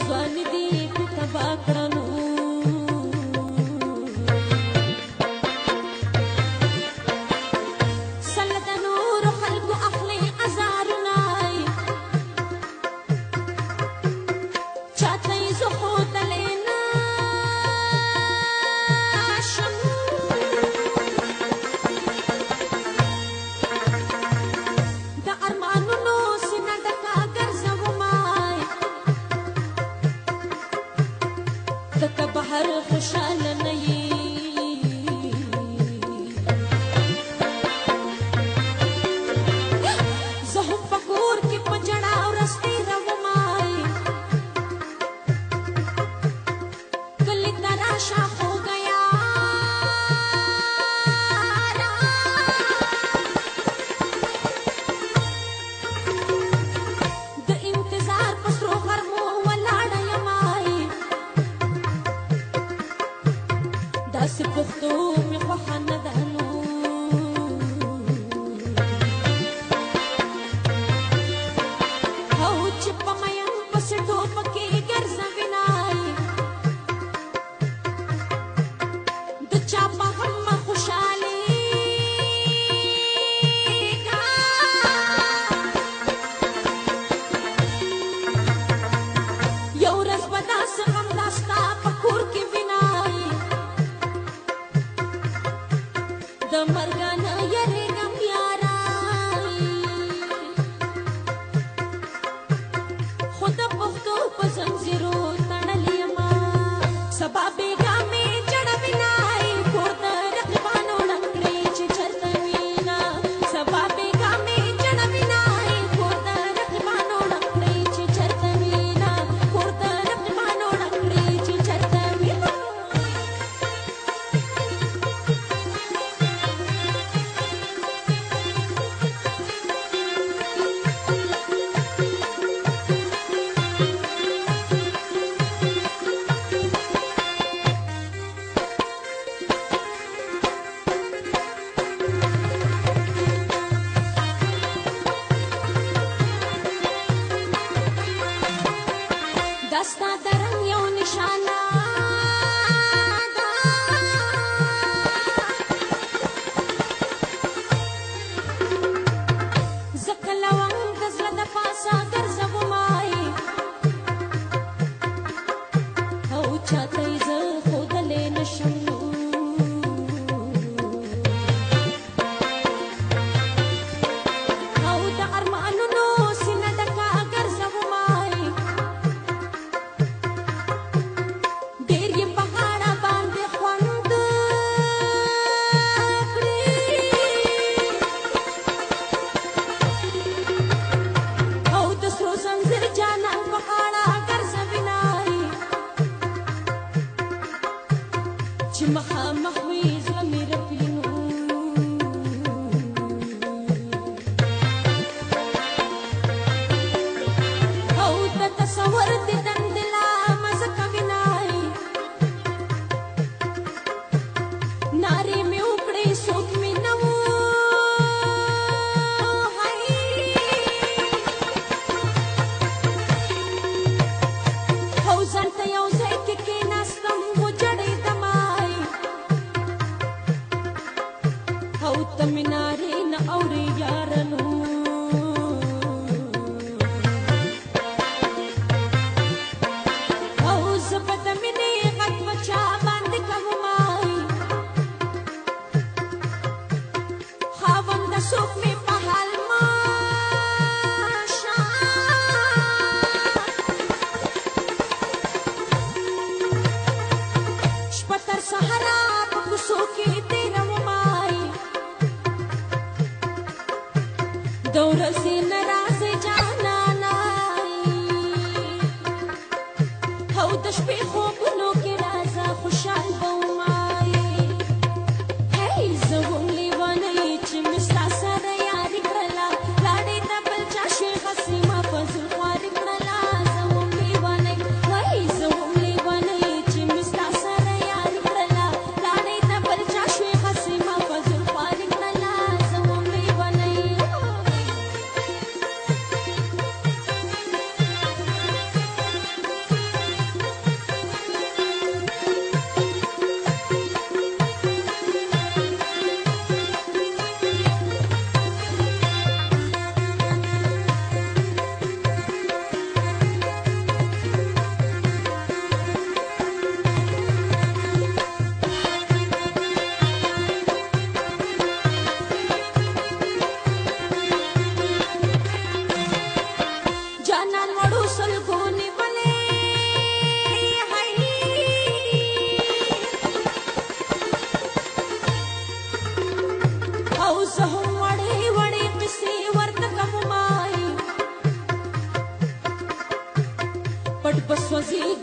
ځوان دي تبا کړنو سلط نور خلق اخلي ازارنا چاته زخو دلینا شم د ارمانونو سینه ډکا ګرځوم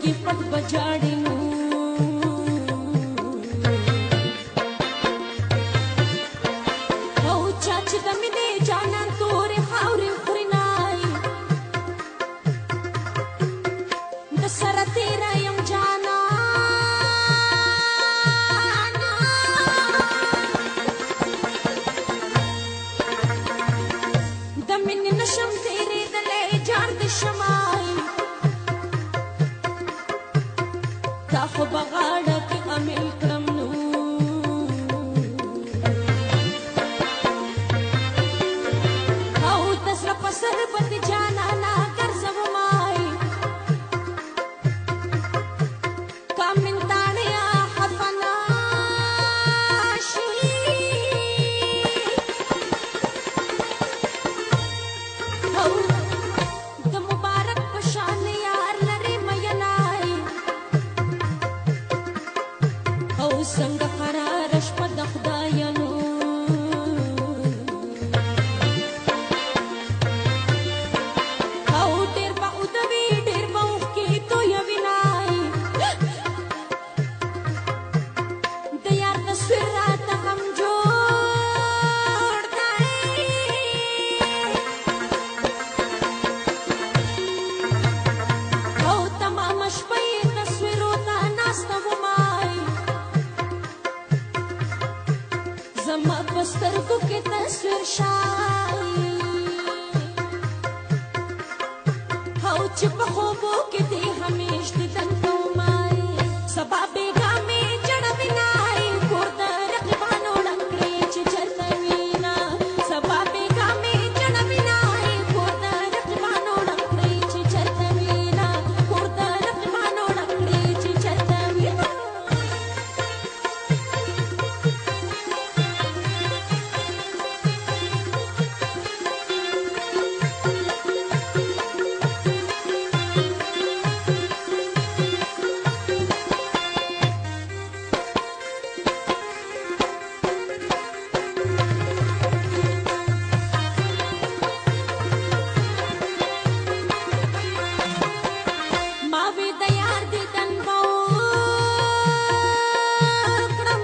سترګې پټ بجاړې نو او چا چې د مینې جانان تورې خاورې خوري نای د سره تېره یم جانانه د مینې نشم تېرېدلی جار د شمای تا خو به غاړه کې امېل کړم نو او د زړه په سر به دې جانانه ګرځومای کامن تاڼیا خفنا شي او د مبارک په شان یار لرې مینای او څنګه قراره شپه د خدایانو او ډېر به ودوي ډېر به اوښکې تویوي نای د یار تصویر راته غم جوړ دی او تمامه شپه یې تصویرو ته ناسته ومای زما په سترګو کې تصویر شای او چې په خوبو کې دې همیش دیدن کومای سبا بیګا مې جړوي نای کور د رقیبانو ډک کړې چې چرته وینا سبا بیګا مې جړوي نای کور د رقیبانو ډک کړې چې چرته وینا کور د رقیبانو ډک کړې چې چرته وینا ما وی د یار دیدن به وکړم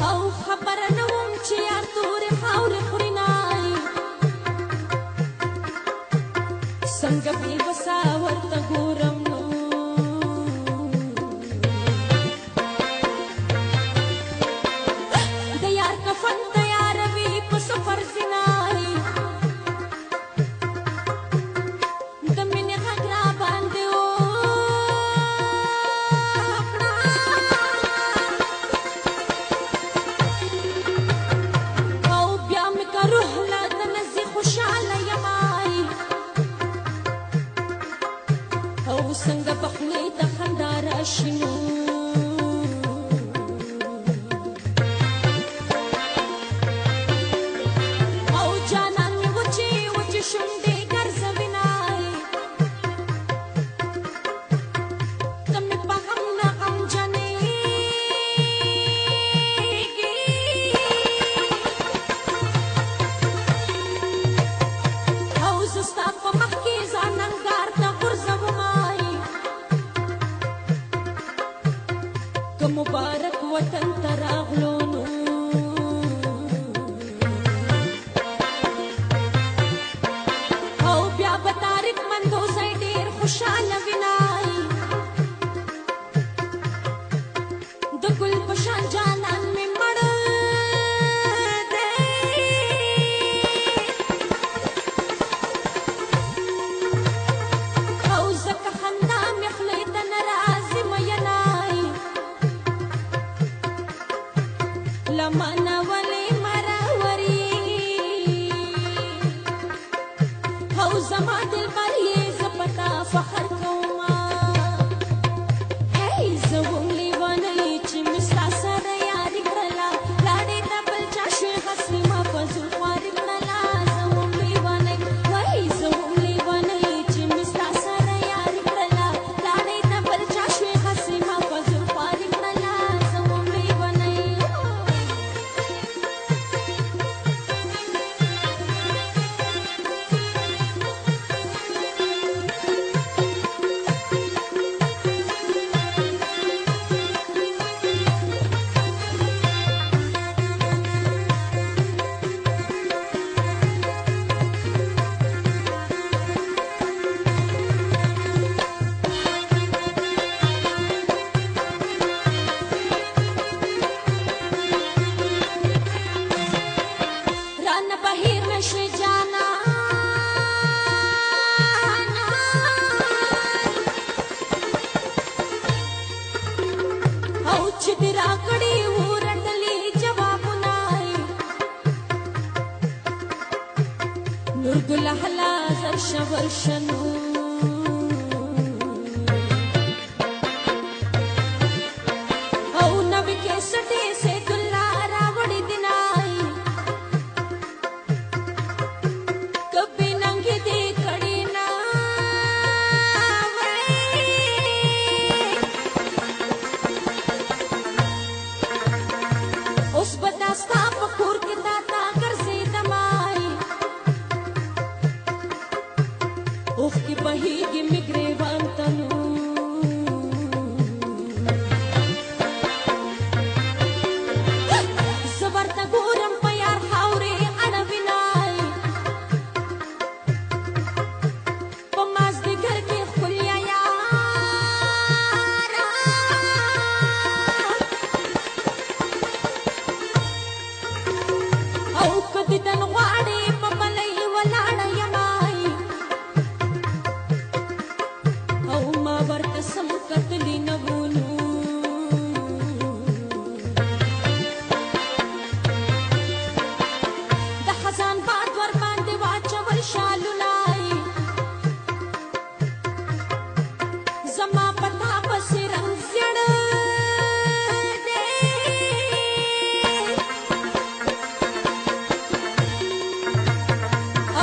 او خبره نه وم چې یار تورې خاورې خوري نای څنګه بې وسه ورته ګورم نو د یار کفن تیاروي په سفر ځینای د مینې غږ را باندې وکړه او بیا مې که روح له دنه ځي خوشحاله یمای او څنګه به خولې ته خندا راشي نو او جانان مې وچې وچې شونډې ګرځوي نای ته مې په غم نه غمجنېږي او زه ستا په مخ کې ځان انګار ته غورځومای که مبارک وطن ته راغلو نو او بیا به تاریک مندوزی ډېر خوشحاله وي نای د ګل په شان جانان مې مړ دی او ځکه خندا مې خولې ته نه راځي مینای له مانه ولې مروري او زما دلبر یې زه په تا فخر کوم ورګلهلا زرش ورشنو او نوې کې سټې سه ګلا راوړې دینای کبي ننګې دې کړي نا اوس بداستا په کور کې دا تا ګرځې دمای اوخ کې بهيږي میګریوان تنو زبرته ګورم په یار خاورې اړوینای په مازدیګر کې ښکلیا یاره او که دیدن غواړې په بلۍ ولاړه یمای او ما ورته سم کتلی نه بولو د خزان باد ور باندې واچول شالونای زما پتا پسې رنګ زیړ دی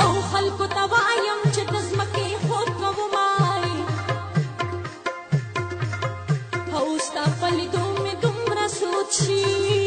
او خلکو ته وایم چې د ځمکې خوب کومای او ستا په لیدو مې دومره سوچ شي